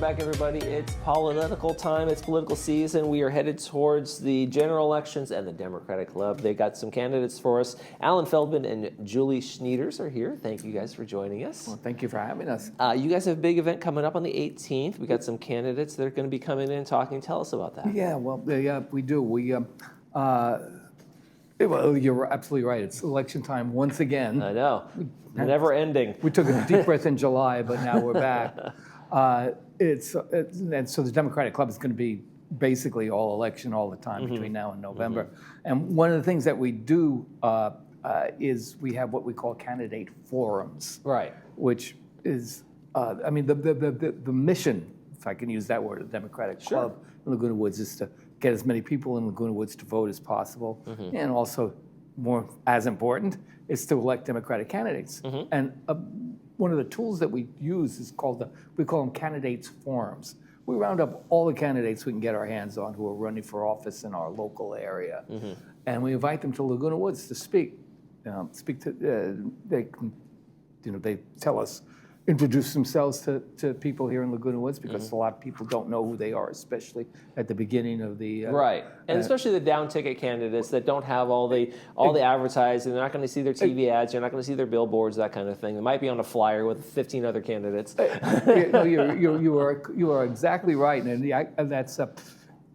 back, everybody. It's political time. It's political season. We are headed towards the general elections and the Democratic Club. They got some candidates for us. Alan Feldman and Julie Schneiders are here. Thank you guys for joining us. Well, thank you for having us. You guys have a big event coming up on the 18th. We got some candidates that are going to be coming in and talking. Tell us about that. Yeah, well, we do. Well, you're absolutely right. It's election time once again. I know. Never ending. We took a deep breath in July, but now we're back. And so the Democratic Club is going to be basically all election all the time between now and November. And one of the things that we do is we have what we call candidate forums. Right. Which is, the mission, if I can use that word, of the Democratic Club in Laguna Woods is to get as many people in Laguna Woods to vote as possible. And also, more as important, is to elect Democratic candidates. And one of the tools that we use is we call them candidates forums. We round up all the candidates we can get our hands on who are running for office in our local area, and we invite them to Laguna Woods to speak. They tell us, introduce themselves to people here in Laguna Woods, because a lot of people don't know who they are, especially at the beginning of the right, and especially the down ticket candidates that don't have all the advertising. They're not going to see their TV ads. You're not going to see their billboards, that kind of thing. They might be on a flyer with 15 other candidates. You are exactly right, and that's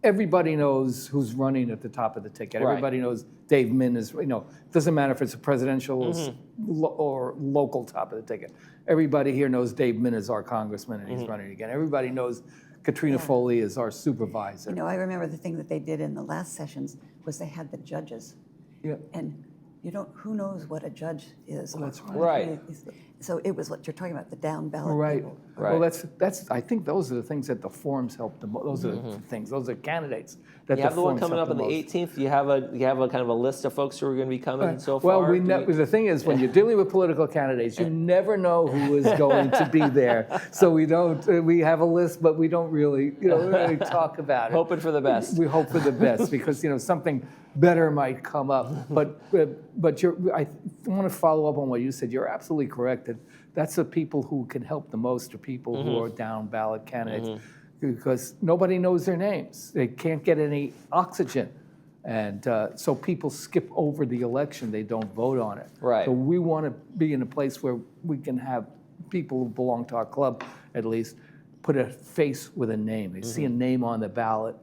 everybody knows who's running at the top of the ticket. Right. Everybody knows Dave Min is. It doesn't matter if it's a presidential or local top of the ticket. Everybody here knows Dave Min is our congressman and he's running again. Everybody knows Katrina Foley is our supervisor. I remember the thing that they did in the last sessions was they had the judges. Yeah. And who knows what a judge is. Well, that's right. So it was what you're talking about, the down ballot Right. people. Right. Well, that's. I think those are the things that the forums help the most. Those are the things. Those are candidates that You have the one forums coming help up on the most. 18th. You have a kind of a list of folks who are going to be coming so Well, far. the thing is, when you're dealing with political candidates, you never know who is going to be there. So we don't. We have a list, but we don't really, really talk about it. Hoping for the best. We hope for the best because something better might come up. But I want to follow up on what you said. You're absolutely correct that that's the people who can help the most are people who are down ballot candidates because nobody knows their names. They can't get any oxygen. And so people skip over the election. They don't vote on it. Right. So we want to be in a place where we can have people who belong to our club, at least, put a face with a name. They see a name on the ballot.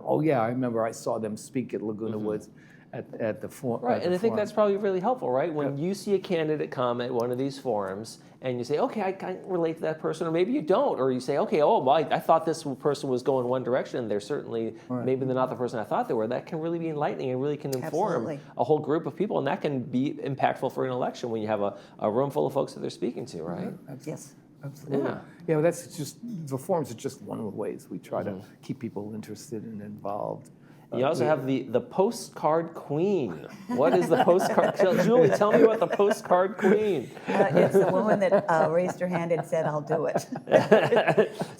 Oh, yeah, I remember I saw them speak at Laguna Woods at the forum. Right, and I think that's probably really helpful, right? When you see a candidate come at one of these forums and you say, okay, I can relate to that person, or maybe you don't, or you say, okay, I thought this person was going one direction, and they're certainly, maybe they're not the person I thought they were. That can really be enlightening and really can inform a whole group of people, and that can be impactful for an election when you have a room full of folks that they're speaking to, right? Yes. Absolutely. Yeah, well, that's just, the forums are just one of the ways we try to keep people interested and involved. You also have the postcard queen. What is the postcard? Julie, tell me about the postcard queen. It's the woman that raised her hand and said, "I'll do it."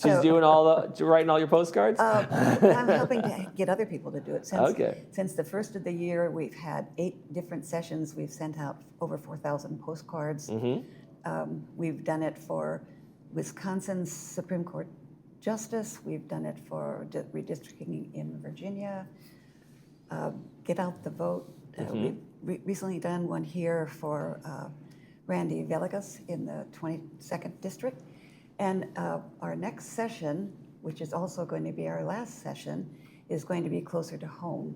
She's doing writing all your postcards? I'm helping to get other people to do it. Since the first of the year, we've had 8 different sessions. We've sent out over 4,000 postcards. We've done it for Wisconsin's Supreme Court Justice. We've done it for redistricting in Virginia. Get out the vote. We've recently done one here for Randy Villegas in the 22nd District. And our next session, which is also going to be our last session, is going to be closer to home.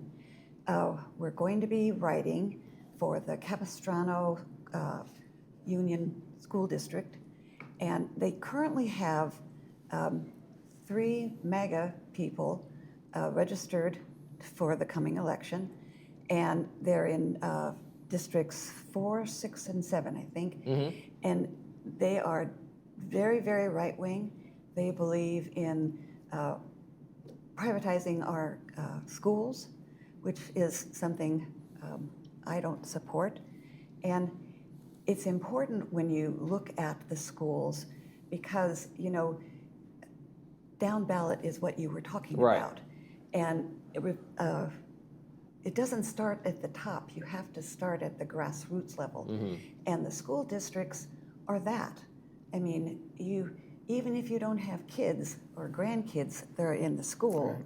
We're going to be writing for the Capistrano Union School District, and they currently have 3 MAGA people registered for the coming election, and they're in districts 4, 6, and 7, I think. And they are very, very right-wing. They believe in privatizing our schools, which is something I don't support. And it's important when you look at the schools because, down ballot is what you were talking about. And it doesn't start at the top. You have to start at the grassroots level. And the school districts are that. I mean, even if you don't have kids or grandkids that are in the school,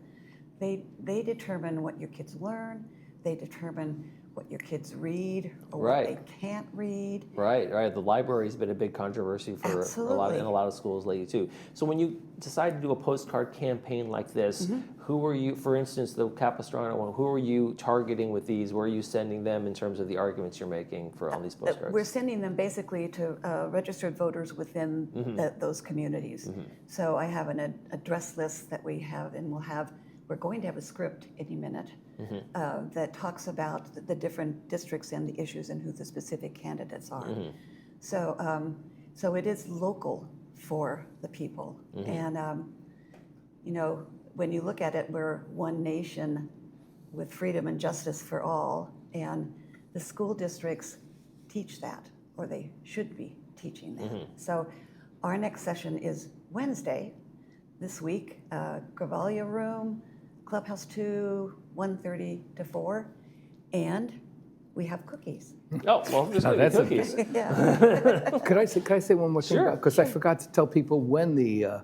they determine what your kids learn, they determine what your kids read or what they can't read. Right. The library's been a big controversy for a lot of schools lately too. So when you decide to do a postcard campaign like this, who are you, for instance, the Capistrano one, who are you targeting with these? Where are you sending them in terms of the arguments you're making for all these postcards? We're sending them basically to registered voters within those communities. So I have an address list that we have, and we're going to have a script any minute that talks about the different districts and the issues and who the specific candidates are. So it is local for the people. And, you know, when you look at it, we're one nation with freedom and justice for all. And the school districts teach that, or they should be teaching that. So our next session is Wednesday this week, Gravalia Room, Clubhouse 2, 1:30 to 4, and we have cookies. Oh, well, there's going to be cookies. Yeah. Could I say one more thing? Sure. Because I forgot to tell people when the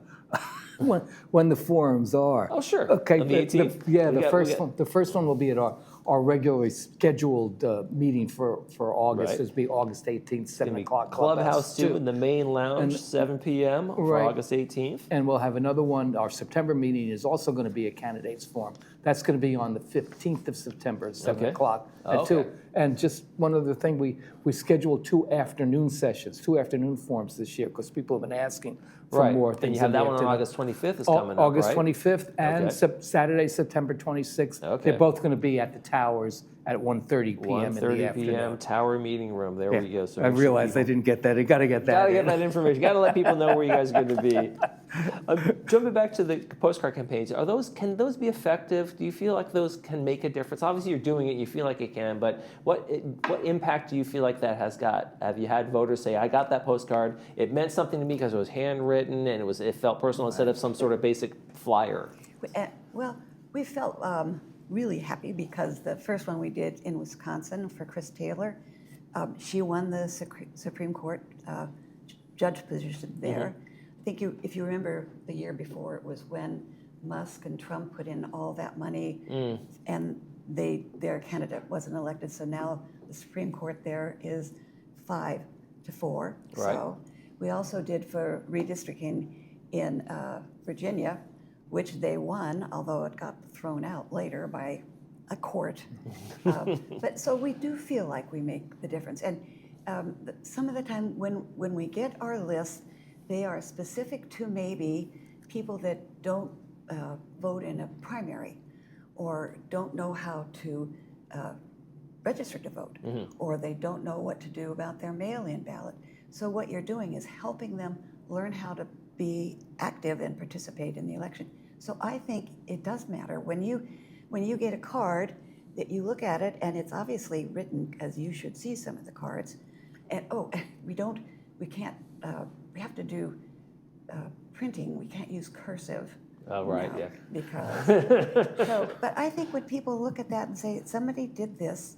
when the forums are. Oh, sure. Okay. On the 18th. The first one will be at our regularly scheduled meeting for August. Right. It'll be August 18th, 7 o'clock. Clubhouse 2 in the main lounge, 7 p.m. for August 18th. And we'll have another one. Our September meeting is also going to be a candidates forum. That's going to be on the 15th of September at 7 o'clock at 2. And just one other thing, we scheduled 2 afternoon sessions, 2 afternoon forums this year because people have been asking for more things. And you have that one on August 25th is coming up, August right? 25th and Saturday, September 26th. Okay. They're both going to be at the Towers at 1:30 p.m. in the 1:30 afternoon. p.m. Tower Meeting Room. There we go. So I realized I didn't get that. I got to get that. Got to get that information. Got to let people know where you guys are going to be. Jumping back to the postcard campaigns, can those be effective? Do you feel like those can make a difference? Obviously, you're doing it. You feel like it can, but what impact do you feel like that has got? Have you had voters say, "I got that postcard. It meant something to me because it was handwritten and it felt personal instead of some sort of basic flyer"? Well, we felt really happy because the first one we did in Wisconsin for Chris Taylor, she won the Supreme Court judge position there. I think if you remember the year before, it was when Musk and Trump put in all that money and their candidate wasn't elected. So now the Supreme Court there is 5-4. Right. So we also did for redistricting in Virginia, which they won, although it got thrown out later by a court. But so we do feel like we make the difference. And some of the time when we get our lists, they are specific to maybe people that don't vote in a primary or don't know how to register to vote, or they don't know what to do about their mail-in ballot. So what you're doing is helping them learn how to be active and participate in the election. So I think it does matter when you get a card that you look at it and it's obviously written, because you should see some of the cards. And we have to do printing. We can't use cursive. Oh, right, now yeah. Because but I think when people look at that and say somebody did this,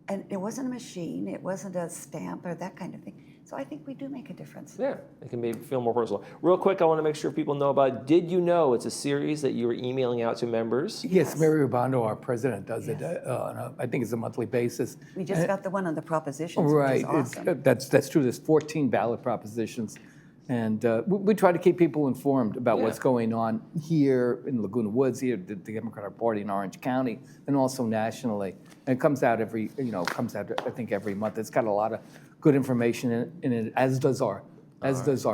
and it wasn't a machine, it wasn't a stamp or that kind of thing. So I think we do make a difference. Yeah, it can feel more personal. Real quick, I want to make sure people know about Did You Know? It's a series that you were emailing out to members. Yes, Mary Rubando, our president, does it. I think it's a monthly basis. We just got the one on the propositions, Right, which is awesome. that's true. There's 14 ballot propositions. And we try to keep people informed about what's going on here in Laguna Woods, here the Democratic Party in Orange County, and also nationally. And it comes out I think every month. It's got a lot of good information in it, as does our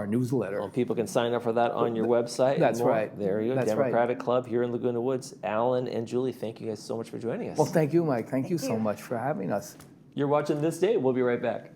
newsletter. Well, people can sign up for that on your website. That's and more. right. There you go. That's Democratic Club here in Laguna Woods. Alan and Julie, thank you guys so much for joining us. Well, thank you, Mike. Thank you so much for having us. You're watching This Day. We'll be right back.